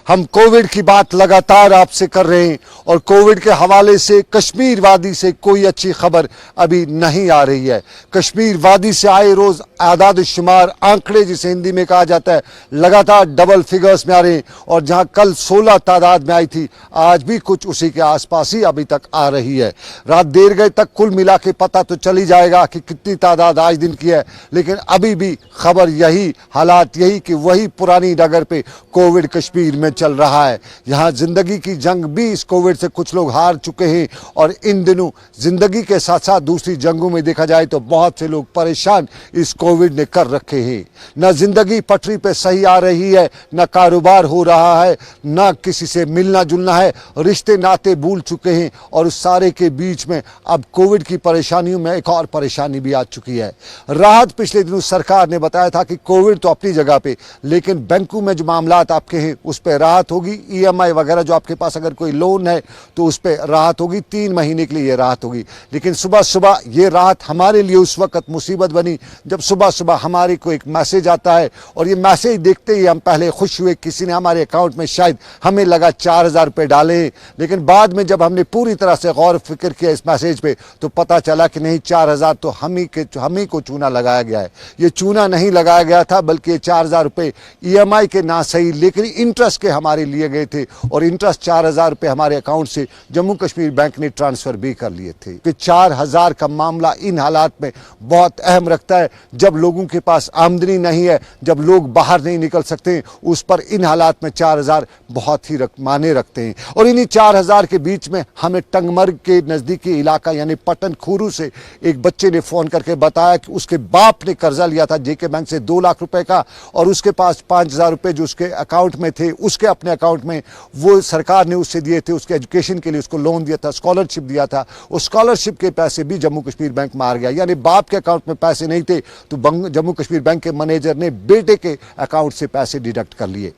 हम कोविड की बात लगातार आपसे कर रहे हैं और कोविड के हवाले से कश्मीर वादी से कोई अच्छी खबर अभी नहीं आ रही है। कश्मीर वादी से आए रोज आदाद शुमार आंकड़े जिसे हिंदी में कहा जाता है लगातार डबल फिगर्स में आ रहे हैं और जहां कल 16 तादाद में आई थी आज भी कुछ उसी के आसपास ही अभी तक आ रही है। रात देर गए तक कुल मिला के पता तो चल ही जाएगा कि कितनी तादाद आज दिन की है, लेकिन अभी भी खबर यही, हालात यही कि वही पुरानी डगर पे कोविड कश्मीर में चल रहा है। यहाँ जिंदगी की जंग भी इस कोविड से कुछ लोग हार चुके हैं और इन दिनों जिंदगी के साथ साथ दूसरी जंगों में देखा जाए तो बहुत से लोग परेशान इस कोविड ने कर रखे हैं। न जिंदगी पटरी पे सही आ रही है, न कारोबार हो रहा है, न किसी से मिलना जुलना है, रिश्ते नाते भूल चुके हैं और उस सारे के बीच में अब कोविड की परेशानियों में एक और परेशानी भी आ चुकी है। राहत पिछले दिनों सरकार ने बताया था कि कोविड तो अपनी जगह पे, लेकिन बैंकों में जो मामलात आपके हैं उस पर राहत होगी। EMI वगैरह जो आपके पास अगर कोई लोन है तो उस पर राहत होगी, 3 महीने के लिए ये राहत होगी। लेकिन सुबह सुबह ये राहत हमारे लिए उस वक्त मुसीबत बनी जब सुबह सुबह हमारे को एक मैसेज आता है और ये मैसेज देखते ही हम पहले खुश हुए, किसी ने हमारे अकाउंट में शायद हमें लगा 4000 रुपये डाले, लेकिन बाद में जब हमने पूरी तरह से गौर फिक्र किया इस मैसेज पे तो पता चला कि नहीं, 4000 तो हम ही को चूना लगाया गया है। ये चूना नहीं लगाया गया था बल्कि 4000 रुपये EMI के ना सही लेकिन इंटरेस्ट के हमारे लिए गए थे और इंटरेस्ट 4000 रुपये हमारे अकाउंट से जम्मू कश्मीर बैंक ने ट्रांसफर भी कर लिए थे। कि 4000 का मामला इन हालात में बहुत अहम रखता है जब लोगों के पास आमदनी नहीं है, जब लोग बाहर नहीं निकल सकते, उस पर इन हालात में 4000 बहुत ही माने रखते हैं। और इन्हीं 4000 के बीच में हमें टंगमर्ग के नज़दीकी इलाका यानी पटन खूरू से एक बच्चे ने फ़ोन करके बताया कि उसके बाप ने कर्जा लिया था JK बैंक से 2 लाख रुपए का और उसके पास 5000 रुपये जो उसके अकाउंट में थे उसके अपने अकाउंट में वो सरकार ने उससे दिए थे, उसके एजुकेशन के लिए उसको लोन दिया था, स्कॉलरशिप दिया था। उस स्कॉलरशिप के पैसे भी जम्मू कश्मीर बैंक मार गया, यानी बाप के अकाउंट में पैसे नहीं थे तो जम्मू कश्मीर बैंक के मैनेजर ने बेटे के अकाउंट से पैसे डिडक्ट कर लिए।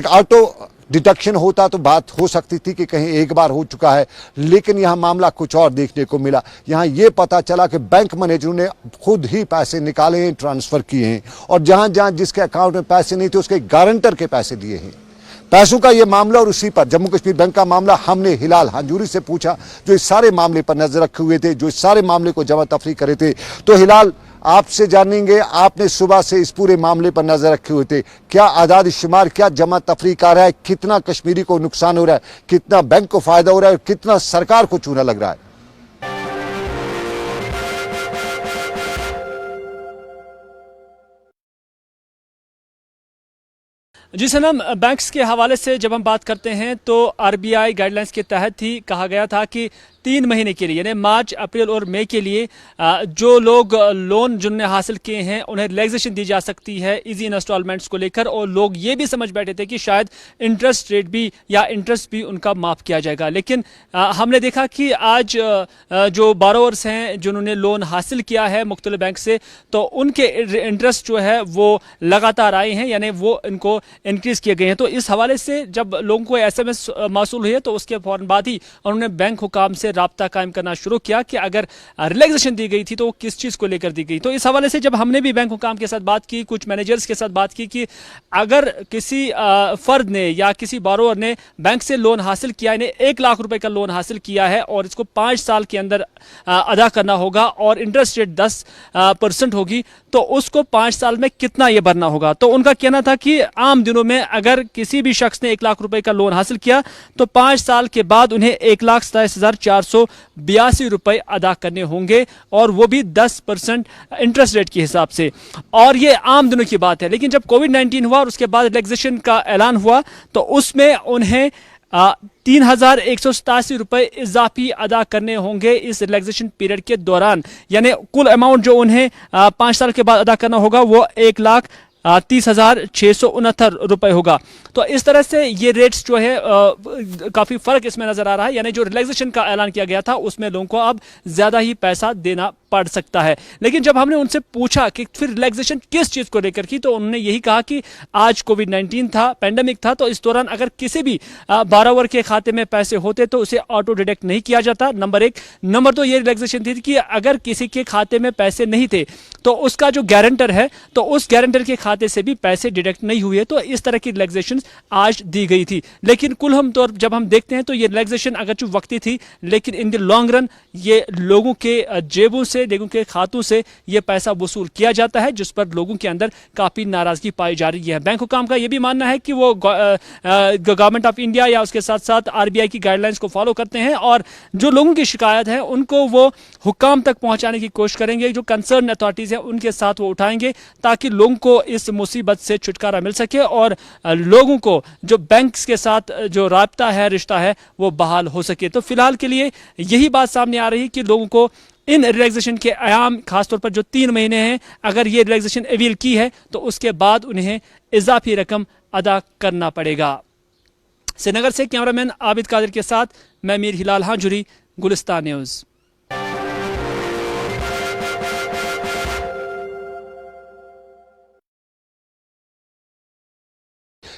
ऑटो डिडक्शन होता तो बात हो सकती थी कि कहीं एक बार हो चुका है, लेकिन यहाँ मामला कुछ और देखने को मिला। यहाँ ये पता चला कि बैंक मैनेजरों ने खुद ही पैसे निकाले हैं, ट्रांसफर किए हैं और जहाँ जहाँ जिसके अकाउंट में पैसे नहीं थे उसके गारंटर के पैसे दिए हैं। पैसों का ये मामला और उसी पर जम्मू कश्मीर बैंक का मामला हमने हिलाल हांजूरी से पूछा जो इस सारे मामले पर नजर रखे हुए थे, जो इस सारे मामले को जमा तफरी करे थे। तो हिलाल, आपसे जानेंगे, आपने सुबह से इस पूरे मामले पर नजर रखे हुए थे, क्या आदाद शुमार, क्या जमा तफरीक आ रहा है, कितना कश्मीरी को नुकसान हो रहा है, कितना बैंक को फायदा हो रहा है और कितना सरकार को चूना लग रहा है? जी सनम, बैंक्स के हवाले से जब हम बात करते हैं तो RBI गाइडलाइंस के तहत ही कहा गया था कि 3 महीने के लिए यानी मार्च, अप्रैल और मई के लिए जो लोग लोन जिन्होंने हासिल किए हैं उन्हें रिलैक्सेशन दी जा सकती है इजी इंस्टॉलमेंट्स को लेकर। और लोग ये भी समझ बैठे थे कि शायद इंटरेस्ट रेट भी या इंटरेस्ट भी उनका माफ़ किया जाएगा, लेकिन हमने देखा कि आज जो बारोअर्स हैं जिन्होंने लोन हासिल किया है मुख्तलिफ बैंक से, तो उनके इंटरेस्ट जो है वो लगातार आए हैं, यानी वो इनको इंक्रीज़ किए गए हैं। तो इस हवाले से जब लोगों को SMS मौसूल हुए तो उसके फ़ौरन बाद ही उन्होंने बैंक हुकाम से राब्ता कायम करना शुरू किया कि अगर रिलैक्सेशन दी गई थी तो किस चीज़ को लेकर दी गई। तो इस हवाले से जब हमने भी बैंक हुकाम के साथ बात की, कुछ मैनेजर्स के साथ बात की कि अगर किसी फ़र्द ने या किसी बारोअर ने बैंक से लोन हासिल किया, यानी 1 लाख रुपए का लोन हासिल किया है और इसको 5 साल के अंदर अदा करना होगा और इंटरेस्ट रेट 10% होगी, तो उसको 5 साल में कितना ये भरना होगा। तो उनका कहना था कि आम दिनों में अगर किसी भी शख्स ने 1 लाख रुपए का लोन हासिल किया तो 5 साल के बाद उन्हें 1,27,482 रुपए अदा करने होंगे और वो भी 10% इंटरेस्ट रेट के हिसाब से। और ये आम दिनों की बात है, लेकिन जब कोविड-19 हुआ और उसके बाद रिलैक्सेशन का ऐलान हुआ तो उसमें उन्हें 3,187 रुपए इजाफी अदा करने होंगे इस रिलैक्सेशन पीरियड के दौरान, यानी कुल अमाउंट जो उन्हें 5 साल के बाद अदा करना होगा वो 1,30,669 रुपए होगा। तो इस तरह से ये रेट्स जो है काफ़ी फ़र्क इसमें नज़र आ रहा है, यानी जो रिलैक्सेशन का ऐलान किया गया था उसमें लोगों को अब ज़्यादा ही पैसा देना पड़ सकता है। लेकिन जब हमने उनसे पूछा कि फिर रिलैक्सेशन किस चीज़ को लेकर की, तो उन्होंने यही कहा कि आज कोविड-19 था, पैंडेमिक था, तो इस दौरान अगर किसी भी बारोवर के खाते में पैसे होते तो उसे ऑटो डिडक्ट नहीं किया जाता, नंबर एक। नंबर दो, ये रिलैक्सेशन थी कि अगर किसी के खाते में पैसे नहीं थे तो उसका जो गारंटर है, तो उस गारंटर के खाते से भी पैसे डिडक्ट नहीं हुए। तो इस तरह की रिलैक्सेशन आज दी गई थी। लेकिन कुल हम तौर जब हम देखते हैं तो ये रिलैक्सेशन अगरचि वक्ती थी, लेकिन इन द लॉन्ग रन ये लोगों के जेबों से, लोगों के खातों से ये पैसा वसूल किया जाता है, जिस पर लोगों के अंदर काफ़ी नाराज़गी पाई जा रही है। बैंक हुकाम का ये भी मानना है कि वो गवर्नमेंट ऑफ इंडिया या उसके साथ साथ आरबीआई की गाइडलाइंस को फॉलो करते हैं, और जो लोगों की शिकायत है उनको वो हुकाम तक पहुंचाने की कोशिश करेंगे, जो कंसर्न अथॉरिटीज़ हैं उनके साथ वो उठाएंगे, ताकि लोगों को इस मुसीबत से छुटकारा मिल सके और लोगों को जो बैंक्स के साथ जो राब्ता है, रिश्ता है, वो बहाल हो सके। तो फिलहाल के लिए यही बात सामने आ रही है कि लोगों को इन रिलैक्सेशन के आयाम, खासतौर पर जो 3 महीने हैं, अगर ये रिलैक्सेशन अवील की है तो उसके बाद उन्हें इजाफी रकम अदा करना पड़ेगा। श्रीनगर से कैमरामैन आबिद कादिर के साथ मैं मीर हिलाल हांजुरी, गुलिस्तान न्यूज़।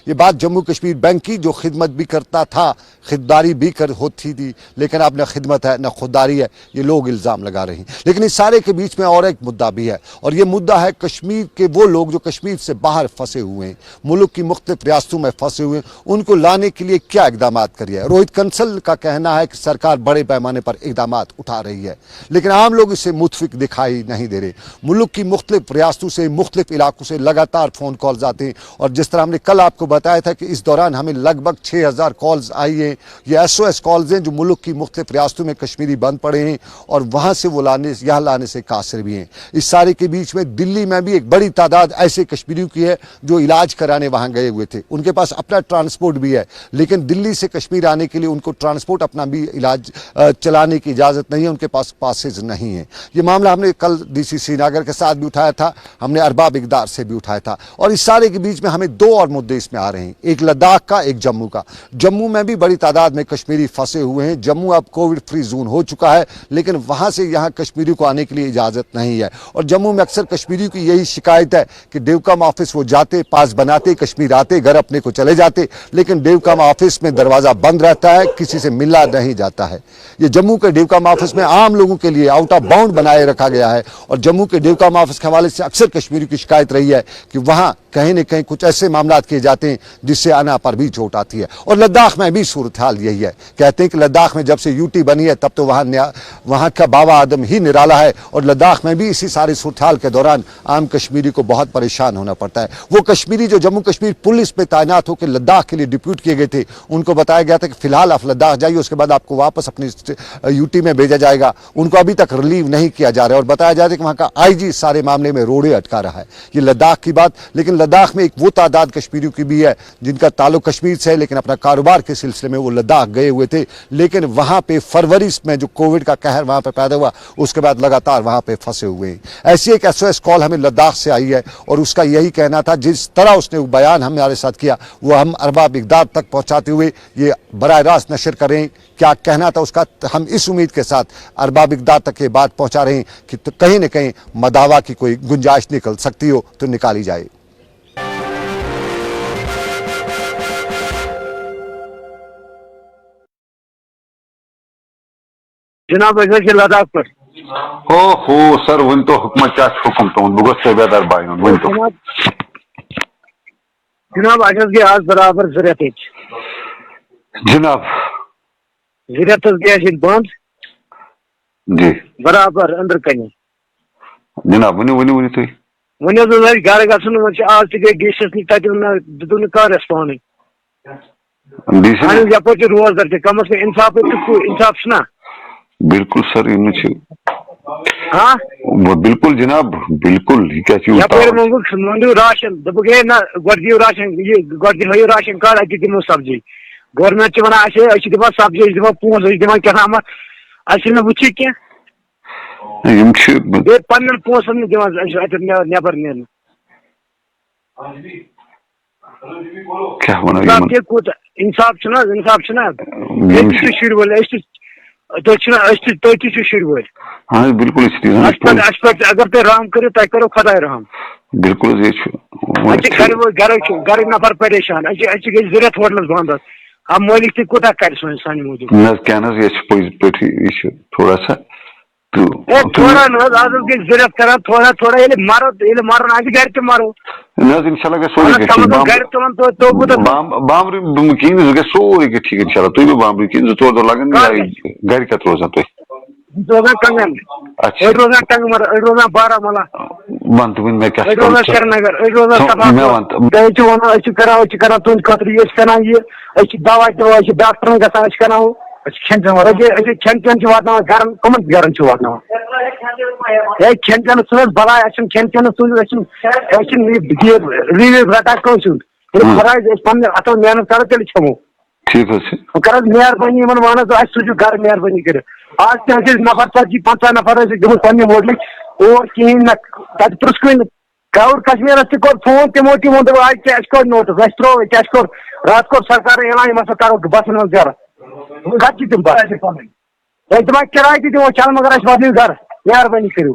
ये बात जम्मू कश्मीर बैंक की, जो खिदमत भी करता था, खिददारी भी होती थी, लेकिन अब न खिदमत है न खुददारी है, ये लोग इल्ज़ाम लगा रहे हैं। लेकिन इस सारे के बीच में और एक मुद्दा भी है, और ये मुद्दा है कश्मीर के वो लोग जो कश्मीर से बाहर फंसे हुए हैं, मुल्क की मुख्तलिफ रियासतों में फंसे हुए हैं, उनको लाने के लिए क्या इकदाम करिए। रोहित कंसल का कहना है कि सरकार बड़े पैमाने पर इकदाम उठा रही है, लेकिन आम लोग इससे मुतफिक दिखाई नहीं दे रहे। मुल्क की मुख्तलिफ रियासतों से, मुख्तलिफ इलाकों से लगातार फ़ोन कॉल्स आते हैं, और जिस तरह हमने कल आपको बताया था कि इस दौरान हमें लगभग 6000 कॉल्स आई हैं। ये SOS कॉल्स हैं जो मुल्क की मुख्तलिफ रियासतों में कश्मीरी बंद पड़े हैं, और वहाँ से वो यहाँ लाने से कासिर भी हैं। इस सारे के बीच में दिल्ली में भी एक बड़ी तादाद ऐसे कश्मीरियों की है जो इलाज कराने वहाँ गए हुए थे। उनके पास अपना ट्रांसपोर्ट भी है, लेकिन दिल्ली से कश्मीर आने के लिए उनको ट्रांसपोर्ट अपना भी इलाज चलाने की इजाज़त नहीं है, उनके पास पासेज नहीं है। ये मामला हमने कल DC श्रीनगर के साथ भी उठाया था, हमने अरबाब इकदार से भी उठाया था। और इस सारे के बीच में हमें 2 और मुद्दे इसमें आ रहे हैं, एक लद्दाख का, एक जम्मू का। जम्मू में भी बड़ी तादाद में कश्मीरी फंसे हुए हैं। जम्मू अब कोविड फ्री जोन हो चुका है, लेकिन वहां से यहां कश्मीरी को आने के लिए इजाजत नहीं है। और जम्मू में अक्सर कश्मीरी की यही शिकायत है कि डेवकम ऑफिस वो जाते, पास बनाते, कश्मीर आते, घर अपने को चले जाते, लेकिन डेवकम ऑफिस में दरवाजा बंद रहता है, किसी से मिला नहीं जाता है। ये जम्मू के डेवकम ऑफिस में आम लोगों के लिए आउट ऑफ बाउंड बनाए रखा गया है, और जम्मू के डेवकम ऑफिस के हवाले से अक्सर कश्मीरी की शिकायत रही है कि वहां कहीं न कहीं कुछ ऐसे मामला किए जाते हैं जिससे आना पर भी चोट आती है। और लद्दाख में भी सूरत हाल यही है। कहते हैं कि लद्दाख में जब से यूटी बनी है तब तो वहाँ का बाबा आदम ही निराला है, और लद्दाख में भी इसी सारे सूरत हाल के दौरान आम कश्मीरी को बहुत परेशान होना पड़ता है। वो कश्मीरी जो जम्मू कश्मीर पुलिस में तैनात होकर लद्दाख के लिए डिप्यूट किए गए थे, उनको बताया गया था कि फिलहाल आप लद्दाख जाइए, उसके बाद आपको वापस अपनी यूटी में भेजा जाएगा। उनको अभी तक रिलीव नहीं किया जा रहा है, और बताया जा रहा है कि वहाँ का IG सारे मामले में रोड़े अटका रहा है। ये लद्दाख की बात। लेकिन लद्दाख में एक वो तादाद कश्मीरियों की भी है जिनका ताल्लुक कश्मीर से है, लेकिन अपना कारोबार के सिलसिले में वो लद्दाख गए हुए थे, लेकिन वहाँ पे फरवरी में जो कोविड का कहर वहाँ पे पैदा हुआ, उसके बाद लगातार वहाँ पे फंसे हुए हैं। ऐसी एक SOS कॉल हमें लद्दाख से आई है, और उसका यही कहना था, जिस तरह उसने बयान हमारे साथ किया वो हम अरबाब इकदार तक पहुँचाते हुए ये बराह रास्त नशर करें। क्या कहना था उसका, हम इस उम्मीद के साथ अरबाब इकदार तक ये बात पहुँचा रहे हैं कि तो कहीं न कहीं मदावा की कोई गुंजाइश निकल सकती हो तो निकाली जाए। जनाब लद्दाख पर हो सर वन तो हुकूमत क्या हुक्म तो बुगस से बेहतर भाई वन तो जनाब अगर के आज बराबर ज़रूरत जनाब ज़रूरत गया बंद जी बराबर अंदर कहीं जनाब वन वन वन तुई वन घर गसन आज तक गेस्टस दिन का रेस्पॉन्ड यप रोजदार कम अज कम इंसाफ इंसाफ ना बिल्कुल सर इन हाँ बिल्कुल जनाब बिल्कुल मंगू राशन दप ना गो राशन ये गो राशन कार्ड अति दिमो सब्जी गवर्नमेंट वन दिवान सब्जी दिवान पोस दिवान क्या वुची क्या पन्न पोसन दिवान नबर नीन क्या कूत इंसाफ इंसाफ शुर تھی شر ول ہاں بالکل اس لیے اگر تھی رحم کرو تہ کرو خدا رحم بالکل گھر نفر پریشان گئی ضرورت ہوٹلس بند اب مالک تھی کوتاہ کر سان موجود کیا یہ پز پہ یہ تھوڑا سا تھوڑا آز گئی ضرورت کران تھوڑا تھوڑا مرن آج گھر تہ مرو انشاء اللہ گھر تلان تو بامبر کہین سہ گھر سورے گی ٹھیک انشاء اللہ تھی بامبر کہین 2-4 دۄہ لگن گھر کت روزان تھی روزان کنگن أڑۍ روزان ٹنگمر أڑۍ روزان بارہمولہ ون تو میں کیا أڑۍ روزان سرینگر أڑۍ روزان صفا تُہۍ کران تُہنٛدِ خٲطرٕ یہِ أسۍ کران یہِ أسۍ چھِ دوا دِوان أسۍ چھِ ڈاکٹرن گژھان أسۍ کران ہُہ کھٮ۪ن چٮ۪ن چھِ واتناوان گرن کٕمن گرن چھِ واتناوان ہے کھٮ۪ن چٮ۪نس چھُنہٕ بلاے اَسہِ چھُنہٕ کھٮ۪ن چٮ۪نس أسۍ چھِنہٕ رِلیٖف رٹان کٲنٛسہِ ہُنٛد ییٚلہِ خۄداے أسۍ پننہِ اتھو محنت کرو تیٚلہِ کھٮ۪مو ٹھیک حظ کر حظ مہربٲنی یِمن وَن حظ اَسہِ سوٗزِو گرٕ مہربٲنی کٔرِتھ آز تہِ حظ ٲسۍ نفر 40-50 نفر ٲسۍ گٔمٕتۍ پننہِ ہوٹلٕکۍ اور کِہیٖنۍ نہٕ تتہِ پرٛژھکھٕے نہٕ کراوُڈ کشمیرس تہِ کوٚر فون تِمو ووٚن دوٚپ اَسہِ کوٚر نوٹس اَسہِ ترٛوو اَسہِ کوٚر راتھ کوٚر سرکارن اعلان یِم ہسا کرو بسن ہٕنٛز گرٕ کتہِ چھِ تِم بس ہے دپان کِراے تہِ دِمو چل مگر اَسہِ واتنٲیِو گرٕ مہربٲنی کٔرِو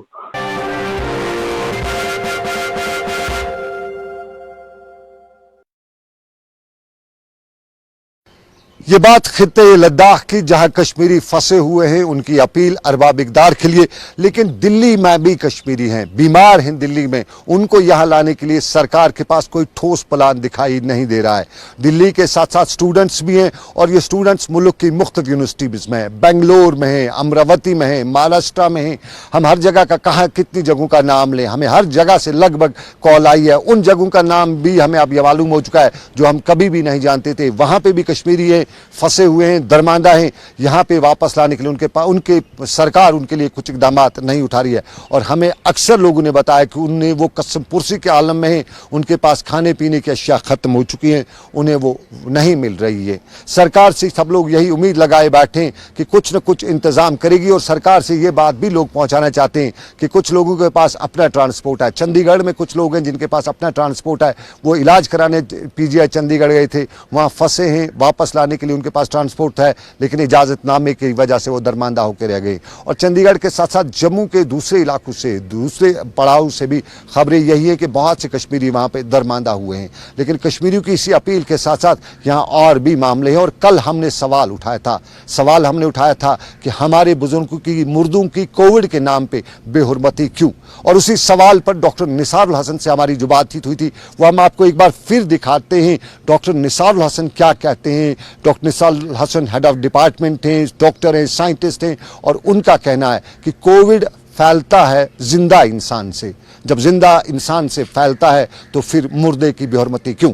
یہ بات خطے لداخ کی جہاں کشمیری پھنسے ہوئے ہیں ان کی اپیل ارباب اقدار کے لیے، لیکن دلی میں بھی کشمیری ہیں، بیمار ہیں دلی میں، ان کو یہاں لانے کے لیے سرکار کے پاس کوئی ٹھوس پلان دکھائی نہیں دے رہا ہے۔ دلی کے ساتھ ساتھ سٹوڈنٹس بھی ہیں اور یہ سٹوڈنٹس ملک کی مختلف یونیورسٹیز میں ہیں، بنگلور میں ہیں، امراوتی میں ہیں، مہاراشٹر میں ہیں، ہم ہر جگہ کا کہاں کتنی جگہوں کا نام لیں، ہمیں ہر جگہ سے لگ بھگ کال آئی ہے، ان جگہوں کا نام بھی ہمیں اب یہ معلوم ہو چکا ہے جو ہم کبھی بھی نہیں جانتے تھے، وہاں پہ بھی کشمیری ہیں، پھنسے ہوئے ہیں، درماندہ ہیں، یہاں پہ واپس لانے کے لیے ان کے سرکار ان کے لیے کچھ اقدامات نہیں اٹھا رہی ہے، اور ہمیں اکثر لوگوں نے بتایا کہ انہیں وہ قسم پرسی کے عالم میں ہیں، ان کے پاس کھانے پینے کی اشیاء ختم ہو چکی ہیں، انہیں وہ نہیں مل رہی ہے۔ سرکار سے سب لوگ یہی امید لگائے بیٹھے ہیں کہ کچھ نہ کچھ انتظام کرے گی، اور سرکار سے یہ بات بھی لوگ پہنچانا چاہتے ہیں کہ کچھ لوگوں کے پاس اپنا ٹرانسپورٹ ہے۔ چندی گڑھ میں کچھ لوگ ہیں جن کے پاس اپنا ٹرانسپورٹ ہے، وہ علاج کرانے PGI چندی گڑھ گئے تھے، وہاں پھنسے ہیں، واپس لانے کے لیے ان کے پاس ٹرانسپورٹ ہے لیکن اجازت نامے کی وجہ سے وہ درماندہ ہو کے رہ گئے۔ اور چندی گڑھ کے ساتھ ساتھ جموں کے دوسرے علاقوں سے، دوسرے پڑاؤ سے بھی خبریں یہی ہیں کہ بہت سے کشمیری وہاں پہ درماندہ ہوئے ہیں، لیکن کشمیریوں کی اسی اپیل کے ساتھ ساتھ یہاں اور بھی معاملے ہیں۔ اور کل ہم نے سوال اٹھایا تھا کہ ہمارے بزرگوں کی، مردوں کی کووڈ کے نام پہ بے حرمتی کیوں، اور اسی سوال پر ڈاکٹر نثار الحسن سے ہماری جو بات چیت ہوئی تھی وہ ہم آپ کو ایک بار پھر دکھاتے ہیں۔ ڈاکٹر نثار الحسن کیا کہتے ہیں؟ Doctor Nisar ul-Hassan head of department ہیں، ڈاکٹر ہیں، سائنٹسٹ ہیں، اور ان کا کہنا ہے کہ کووڈ پھیلتا ہے زندہ انسان سے، جب زندہ انسان سے پھیلتا ہے تو پھر مردے کی بے حرمتی کیوں؟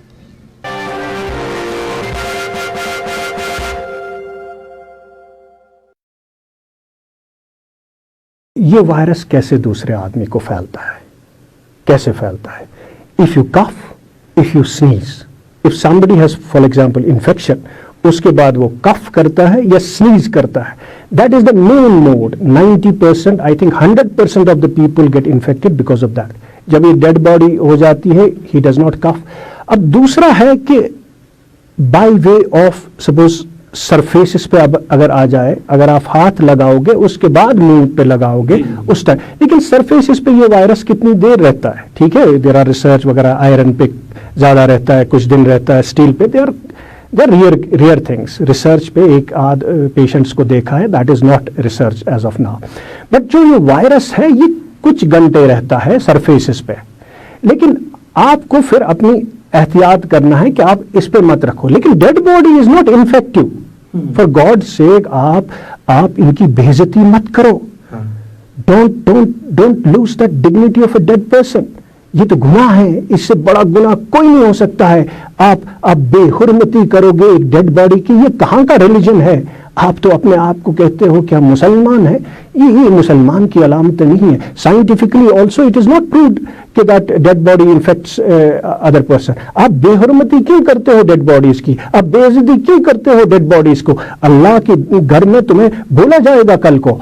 یہ وائرس کیسے دوسرے آدمی کو پھیلتا ہے؟ کیسے پھیلتا ہے؟ if you cough, if you sneeze, if somebody has for example infection، اس کے بعد وہ کف کرتا ہے یا سنیز کرتا ہے، that is the main mode. 90% I think 100% of the people get infected because of that. جب یہ ڈیڈ باڈی ہو جاتی ہے he does not cough. اب دوسرا ہے کہ by way of suppose surfaces پہ اب اگر آ جائے، اگر آپ ہاتھ لگاؤ گے اس کے بعد منہ پہ لگاؤ گے اس ٹائم، لیکن سرفیسز پہ یہ وائرس کتنی دیر رہتا ہے؟ ٹھیک ہے، دیر آر ریسرچ وغیرہ، آئرن پہ زیادہ رہتا ہے، کچھ دن رہتا ہے، اسٹیل پہ they are rare things. Research پہ ایک آدھ پیشنٹس کو دیکھا ہے، that is not research as of now, but جو یہ وائرس ہے یہ کچھ گھنٹے رہتا ہے سرفیسز پہ، لیکن آپ کو پھر اپنی احتیاط کرنا ہے کہ آپ اس پہ مت رکھو، لیکن dead body is not infective, for God sake آپ ان کی بے عزتی مت کرو، don't lose that dignity of a dead person, یہ تو گناہ ہے، اس سے بڑا گناہ کوئی نہیں ہو سکتا ہے۔ آپ بے حرمتی کرو گے ایک ڈیڈ باڈی کی، یہ کہاں کا ریلیجن ہے؟ آپ تو اپنے آپ کو کہتے ہو کہ ہم مسلمان ہیں، یہ مسلمان کی علامت نہیں ہے۔ Scientifically also it is not proved کہ that dead body infects other person. آپ بے حرمتی کیوں کرتے ہو ڈیڈ باڈیز کی؟ آپ بے عزتی کیوں کرتے ہو ڈیڈ باڈیز کو؟ اللہ کے گھر میں تمہیں بولا جائے گا کل کو۔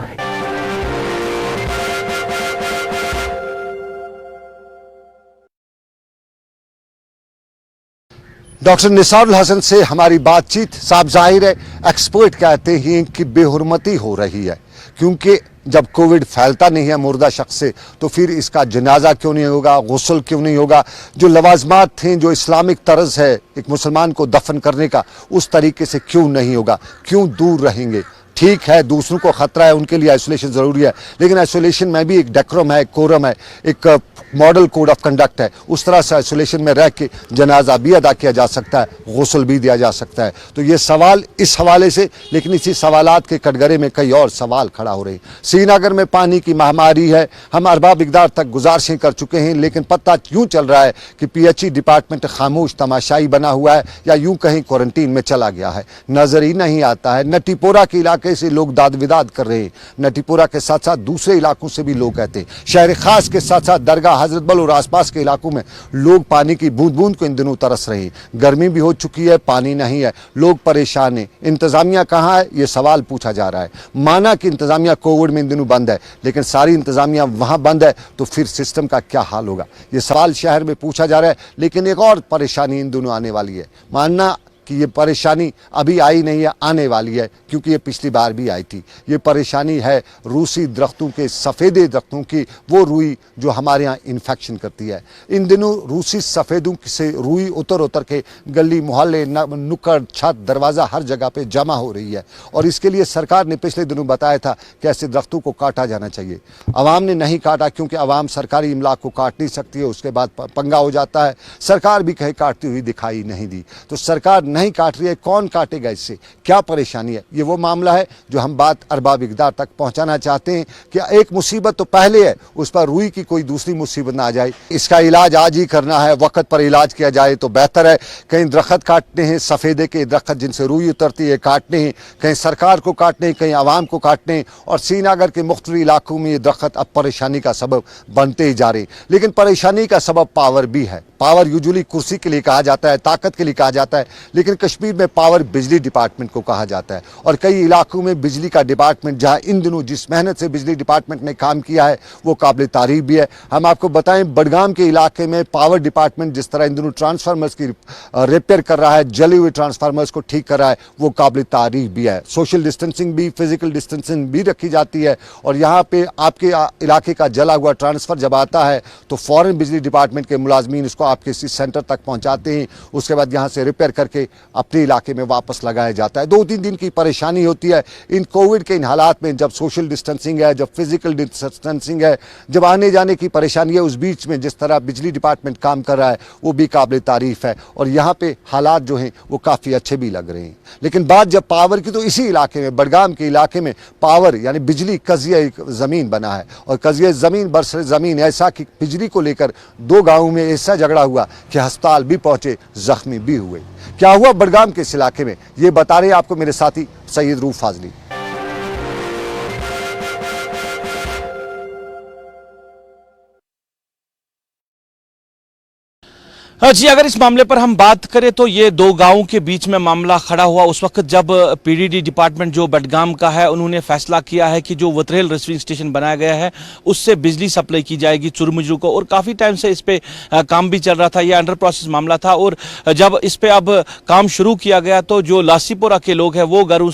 डॉक्टर निसारुल हसन से हमारी बातचीत साफ जाहिर है, एक्सपर्ट कहते हैं कि बेहुरमती हो रही है, क्योंकि जब कोविड फैलता नहीं है मुर्दा शख्स से तो फिर इसका जनाजा क्यों नहीं होगा, गुस्ल क्यों नहीं होगा, जो लवाजमात थे, जो इस्लामिक तर्ज है एक मुसलमान को दफन करने का, उस तरीके से क्यों नहीं होगा, क्यों दूर रहेंगे। ठीक है, दूसरों को खतरा है, उनके लिए आइसोलेशन ज़रूरी है, लेकिन आइसोलेशन में भी एक डेकोरम है, एक कोरम है, एक मॉडल कोड ऑफ कंडक्ट है। उस तरह से आइसोलेशन में रह के जनाजा भी अदा किया जा सकता है, गुस्ल भी दिया जा सकता है। तो ये सवाल इस हवाले से, लेकिन इसी सवालात के कटघरे में कई और सवाल खड़ा हो रहे हैं। श्रीनगर में पानी की महामारी है, हम अरबाब इक़दार तक गुजारिशें कर चुके हैं, लेकिन पता यूँ चल रहा है कि PHE डिपार्टमेंट खामोश तमाशाई बना हुआ है या यूँ कहीं क्वारंटीन में चला गया है, नज़र ही नहीं आता है। नटीपोरा के इलाके से लोग दाद विदाद कर रहे हैं, नटीपोरा के साथ साथ दूसरे इलाकों से भी लोग कहते हैं, शहर खास के साथ साथ दरगाह हजरत बल और आसपास के इलाकों में लोग पानी की बूंद बूंद को इन दिनों तरस रहे हैं। गर्मी भी हो चुकी है, पानी नहीं है, लोग परेशान हैं। इंतजामिया कहाँ है, ये सवाल पूछा जा रहा है। माना कि इंतजामिया कोविड में इन दिनों बंद है, लेकिन सारी इंतजामिया वहाँ बंद है तो फिर सिस्टम का क्या हाल होगा, ये सवाल शहर में पूछा जा रहा है। लेकिन एक और परेशानी इन दिनों आने वाली है, मानना कि ये परेशानी अभी आई नहीं है, आने वाली है, क्योंकि ये पिछली बार भी आई थी। ये परेशानी है रूसी दरख्तों के, सफ़ेदे दरख्तों की, वो रुई जो हमारे यहाँ इन्फेक्शन करती है। इन दिनों रूसी सफ़ेदों से रुई उतर उतर के गली मोहल्ले, नुक्कड़, छत, दरवाज़ा हर जगह पे जमा हो रही है, और इसके लिए सरकार ने पिछले दिनों बताया था कि ऐसे दरख्तों को काटा जाना चाहिए। आवाम ने नहीं काटा, क्योंकि आवाम सरकारी इमलाक को काट नहीं सकती है, उसके बाद पंगा हो जाता है। सरकार भी कहीं काटती हुई दिखाई नहीं दी, तो सरकार नहीं काट रही है, कौन काटेगा, इससे क्या परेशानी है, ये वो मामला है जो हम बात अरबाब इक़दार तक पहुंचाना चाहते हैं कि एक मुसीबत तो पहले है, उस पर रुई की कोई दूसरी मुसीबत ना आ जाए। इसका इलाज आज ही करना है, वक्त पर इलाज किया जाए तो बेहतर है। कहीं दरख्त काटने हैं, सफ़ेदे के दरख्त जिनसे रुई उतरती है काटने हैं, कहीं सरकार को काटने, कहीं आवाम को काटने, और श्रीनगर के मुख्तलिफ इलाकों में ये दरख्त अब परेशानी का सबब बनते ही जा रहे हैं। लेकिन परेशानी का सबब पावर भी है। पावर यूजुअली कुर्सी के लिए कहा जाता है, ताकत के लिए कहा जाता है, लेकिन कश्मीर में पावर बिजली डिपार्टमेंट को कहा जाता है। और कई इलाकों में बिजली का डिपार्टमेंट, जहां इन दिनों जिस मेहनत से बिजली डिपार्टमेंट ने काम किया है वो काबिल तारीफ भी है। हम आपको बताएं, बडगाम के इलाके में पावर डिपार्टमेंट जिस तरह इन दिनों ट्रांसफार्मर्स की रिपेयर कर रहा है, जले हुए ट्रांसफार्मर्स को ठीक कर रहा है, वो काबिल तारीफ भी है। सोशल डिस्टेंसिंग भी, फिजिकल डिस्टेंसिंग भी रखी जाती है, और यहाँ पे आपके इलाके का जला हुआ ट्रांसफर जब आता है तो फौरन बिजली डिपार्टमेंट के मुलाजमीन इसको आपके इसी सेंटर तक पहुँचाते हैं, उसके बाद यहाँ से रिपेयर करके अपने इलाके में वापस लगाया जाता है। 2-3 दिन की परेशानी होती है इन कोविड के इन हालात में, जब सोशल डिस्टेंसिंग है, जब फिजिकल डिस्टेंसिंग है, जब आने जाने की परेशानी है, उस बीच में जिस तरह बिजली डिपार्टमेंट काम कर रहा है वो भी काबिल तारीफ है, और यहाँ पे हालात जो हैं वो काफ़ी अच्छे भी लग रहे हैं। लेकिन बात जब पावर की, तो इसी इलाके में, बडगाम के इलाके में पावर यानी बिजली कज़िया ज़मीन बना है, और कज़िया ज़मीन बरसर ज़मीन ऐसा कि बिजली को लेकर 2 गाँवों में ऐसा झगड़ा हुआ कि अस्पताल भी पहुँचे, ज़ख्मी भी हुए। क्या हुआ बडगाम के इस इलाके में, ये बता रहे हैं आपको मेरे साथी सैयद रूफ फाजली। जी, अगर इस मामले पर हम बात करें तो ये 2 गांवों के बीच में मामला खड़ा हुआ उस वक्त जब PDD डिपार्टमेंट जो बडगाम का है उन्होंने फैसला किया है कि जो वतरेल रिसीविंग स्टेशन बनाया गया है उससे बिजली सप्लाई की जाएगी चुरमुजरू को, और काफ़ी टाइम से इस पे काम भी चल रहा था, ये अंडर प्रोसेस मामला था। और जब इस पे अब काम शुरू किया गया तो जो लासीपुरा के लोग हैं वो घरों